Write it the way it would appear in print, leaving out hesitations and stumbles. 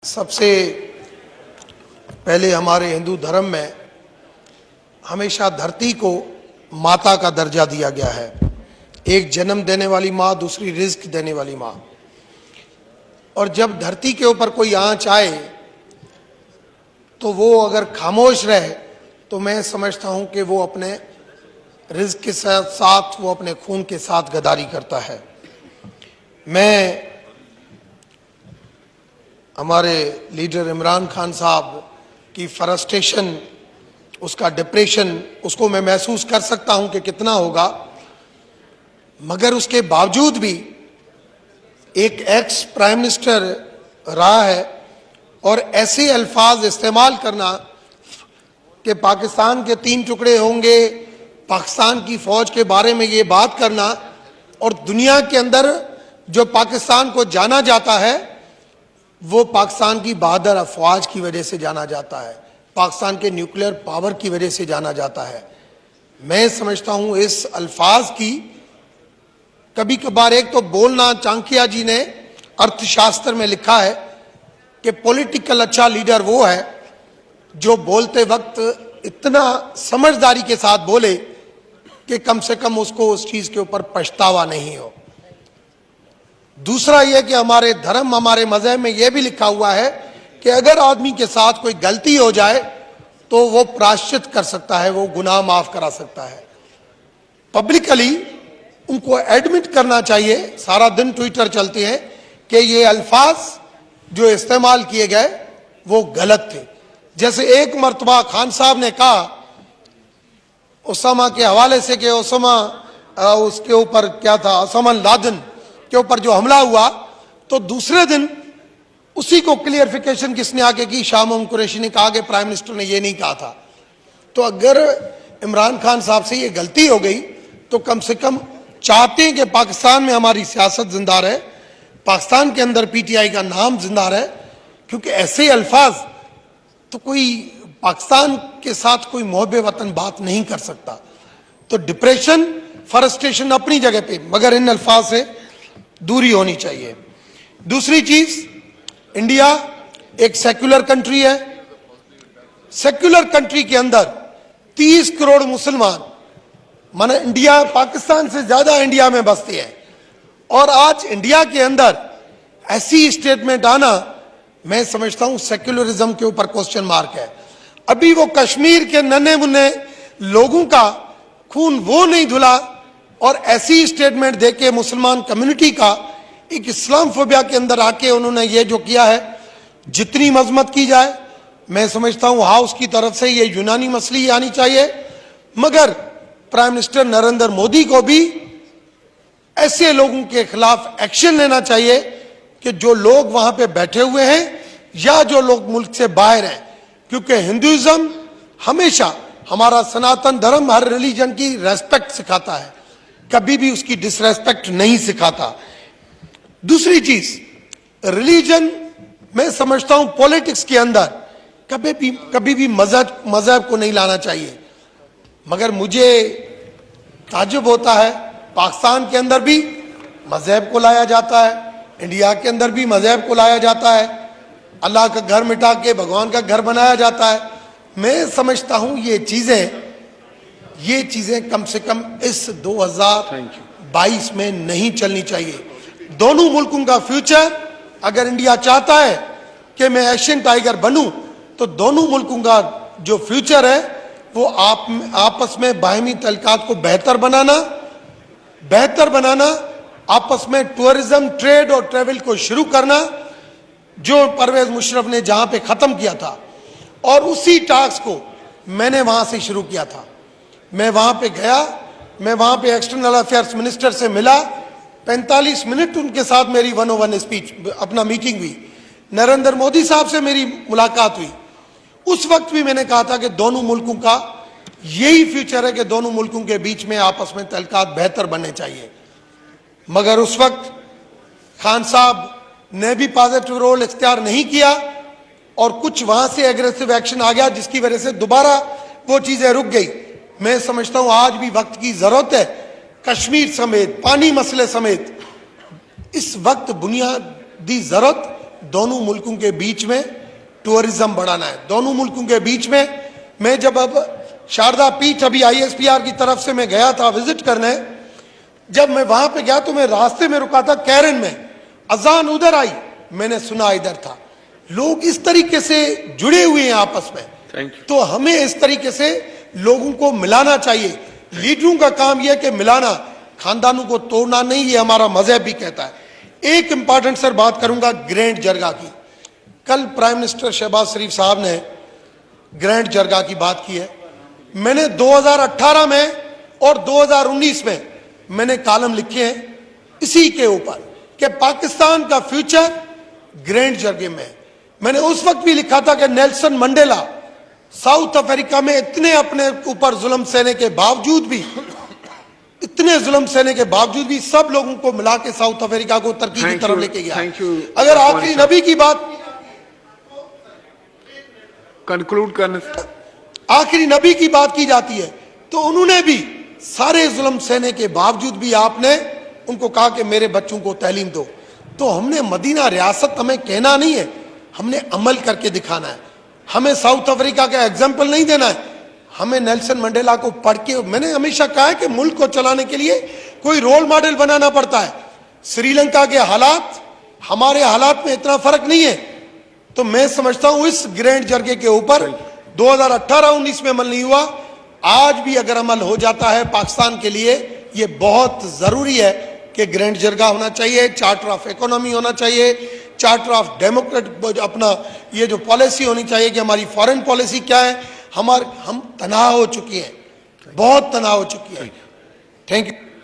सबसे पहले हमारे हिंदू धर्म में हमेशा धरती को माता का दर्जा दिया गया है। एक जन्म देने वाली माँ, दूसरी रिज्क देने वाली माँ। और जब धरती के ऊपर कोई आंच आए तो वो अगर खामोश रहे तो मैं समझता हूं कि वो अपने रिज्क के साथ वो अपने खून के साथ गद्दारी करता है। मैं हमारे लीडर इमरान खान साहब की फ्रस्ट्रेशन, उसका डिप्रेशन, उसको मैं महसूस कर सकता हूं कि कितना होगा, मगर उसके बावजूद भी एक एक्स प्राइम मिनिस्टर रहा है और ऐसे अल्फाज इस्तेमाल करना कि पाकिस्तान के 3 टुकड़े होंगे, पाकिस्तान की फौज के बारे में ये बात करना, और दुनिया के अंदर जो पाकिस्तान को जाना जाता है वो पाकिस्तान की बहादुर अफवाज की वजह से जाना जाता है, पाकिस्तान के न्यूक्लियर पावर की वजह से जाना जाता है। मैं समझता हूं इस अल्फाज की कभी कभार, एक तो बोलना, चाणक्य जी ने अर्थशास्त्र में लिखा है कि पॉलिटिकल अच्छा लीडर वो है जो बोलते वक्त इतना समझदारी के साथ बोले कि कम से कम उसको उस चीज के ऊपर पछतावा नहीं हो। दूसरा यह कि हमारे धर्म, हमारे मजहब में यह भी लिखा हुआ है कि अगर आदमी के साथ कोई गलती हो जाए तो वो प्रायश्चित कर सकता है, वो गुनाह माफ करा सकता है। पब्लिकली उनको एडमिट करना चाहिए। सारा दिन ट्विटर चलते हैं कि ये अल्फाज जो इस्तेमाल किए गए वो गलत थे। जैसे एक मर्तबा खान साहब ने कहा ओसामा के हवाले से कि ओसामा उसके ऊपर क्या था, ओसामा लादेन के ऊपर जो हमला हुआ, तो दूसरे दिन उसी को क्लियरिफिकेशन किसने आके की, शाह महमूद कुरैशी ने कहा कि प्राइम मिनिस्टर ने ये नहीं कहा था। तो अगर इमरान खान साहब से ये गलती हो गई तो कम से कम चाहते हैं कि पाकिस्तान में हमारी सियासत जिंदा रहे, पाकिस्तान के अंदर पीटीआई का नाम जिंदा रहे, क्योंकि ऐसे अल्फाज तो कोई पाकिस्तान के साथ कोई मोहब्बे वतन बात नहीं कर सकता। तो डिप्रेशन, फ्रस्ट्रेशन अपनी जगह पे, मगर इन अल्फाज से दूरी होनी चाहिए। दूसरी चीज, इंडिया एक सेक्युलर कंट्री है। सेक्युलर कंट्री के अंदर 30 करोड़ मुसलमान, माना इंडिया पाकिस्तान से ज्यादा इंडिया में बसते हैं, और आज इंडिया के अंदर ऐसी स्टेटमेंट आना, मैं समझता हूं सेक्युलरिज्म के ऊपर क्वेश्चन मार्क है। अभी वो कश्मीर के नन्हे मुन्ने लोगों का खून वो नहीं धुला और ऐसी स्टेटमेंट देके मुसलमान कम्युनिटी का एक इस्लाम फोबिया के अंदर आके उन्होंने ये जो किया है, जितनी मजम्मत की जाए मैं समझता हूं हाउस की तरफ से ये यूनानी मसली आनी चाहिए, मगर प्राइम मिनिस्टर नरेंद्र मोदी को भी ऐसे लोगों के खिलाफ एक्शन लेना चाहिए कि जो लोग वहां पे बैठे हुए हैं या जो लोग मुल्क से बाहर हैं, क्योंकि हिंदुइज्म हमेशा, हमारा सनातन धर्म हर रिलीजन की रेस्पेक्ट सिखाता है, कभी भी उसकी डिसरेस्पेक्ट नहीं सिखाता। दूसरी चीज, रिलीजन मैं समझता हूं पॉलिटिक्स के अंदर कभी भी मजहब को नहीं लाना चाहिए, मगर मुझे ताज्जुब होता है पाकिस्तान के अंदर भी मजहब को लाया जाता है, इंडिया के अंदर भी मजहब को लाया जाता है, अल्लाह का घर मिटा के भगवान का घर बनाया जाता है। मैं समझता हूं ये चीजें कम से कम इस 2022 में नहीं चलनी चाहिए। दोनों मुल्कों का फ्यूचर, अगर इंडिया चाहता है कि मैं एशियन टाइगर बनूं, तो दोनों मुल्कों का जो फ्यूचर है वो आपस में बाहमी तल्कात को बेहतर बनाना, आपस में टूरिज्म, ट्रेड और ट्रेवल को शुरू करना, जो परवेज मुशर्रफ ने जहां पे खत्म किया था, और उसी टास्क को मैंने वहां से शुरू किया था। मैं वहां पे गया, मैं वहां पे एक्सटर्नल अफेयर्स मिनिस्टर से मिला, 45 मिनट उनके साथ मेरी 1-on-1 स्पीच, अपना मीटिंग हुई। नरेंद्र मोदी साहब से मेरी मुलाकात हुई। उस वक्त भी मैंने कहा था कि दोनों मुल्कों का यही फ्यूचर है कि दोनों मुल्कों के बीच में आपस में तल्कात बेहतर बनने चाहिए, मगर उस वक्त खान साहब ने भी पॉजिटिव रोल इख्तियार नहीं किया और कुछ वहां से एग्रेसिव एक्शन आ गया, जिसकी वजह से दोबारा वो चीजें रुक गई। मैं समझता हूं आज भी वक्त की जरूरत है, कश्मीर समेत, पानी मसले समेत, इस वक्त बुनियादी जरूरत दोनों मुल्कों के बीच में टूरिज्म बढ़ाना है, दोनों मुल्कों के बीच में। मैं जब अब शारदा पीठ अभी ISPR की तरफ से मैं गया था विजिट करने, जब मैं वहां पे गया तो मैं रास्ते में रुका था कैरन में, अजान उधर आई, मैंने सुना इधर था। लोग इस तरीके से जुड़े हुए हैं आपस में, तो हमें इस तरीके से लोगों को मिलाना चाहिए। लीडरों का काम यह है कि मिलाना, खानदानों को तोड़ना नहीं, ये हमारा मजहब भी कहता है। एक इंपॉर्टेंट सर बात करूंगा ग्रैंड जरगा की। कल प्राइम मिनिस्टर शहबाज शरीफ साहब ने ग्रैंड जरगा की बात की है। मैंने 2018 में और 2019 में मैंने कॉलम लिखे हैं इसी के ऊपर कि पाकिस्तान का फ्यूचर ग्रैंड जरगे में। मैंने उस वक्त भी लिखा था कि नेल्सन मंडेला साउथ अफ्रीका में इतने अपने ऊपर जुल्म सहने के बावजूद भी, इतने जुल्म सहने के बावजूद भी सब लोगों को मिला के साउथ अफ्रीका को तरक्की की तरफ लेके गया। अगर आखिरी नबी की बात कंक्लूड करने, आखिरी नबी की बात की जाती है तो उन्होंने भी सारे जुल्म सहने के बावजूद भी आपने उनको कहा कि मेरे बच्चों को तालीम दो। तो हमने मदीना रियासत हमें कहना नहीं है, हमने अमल करके दिखाना है। हमें साउथ अफ्रीका का एग्जाम्पल नहीं देना है, हमें नेल्सन मंडेला को पढ़ के, मैंने हमेशा कहा है कि मुल्क को चलाने के लिए कोई रोल मॉडल बनाना पड़ता है। श्रीलंका के हालात हमारे हालात में इतना फर्क नहीं है। तो मैं समझता हूं इस ग्रैंड जरगे के ऊपर 2018-19 में अमल नहीं हुआ, आज भी अगर अमल हो जाता है पाकिस्तान के लिए ये बहुत जरूरी है कि ग्रैंड जरगा होना चाहिए, चार्टर ऑफ इकोनॉमी होना चाहिए, चार्टर ऑफ डेमोक्रेट, अपना ये जो पॉलिसी होनी चाहिए कि हमारी फॉरेन पॉलिसी क्या है। हम तनाव हो चुकी है, बहुत तनाव हो चुकी है। Thank you.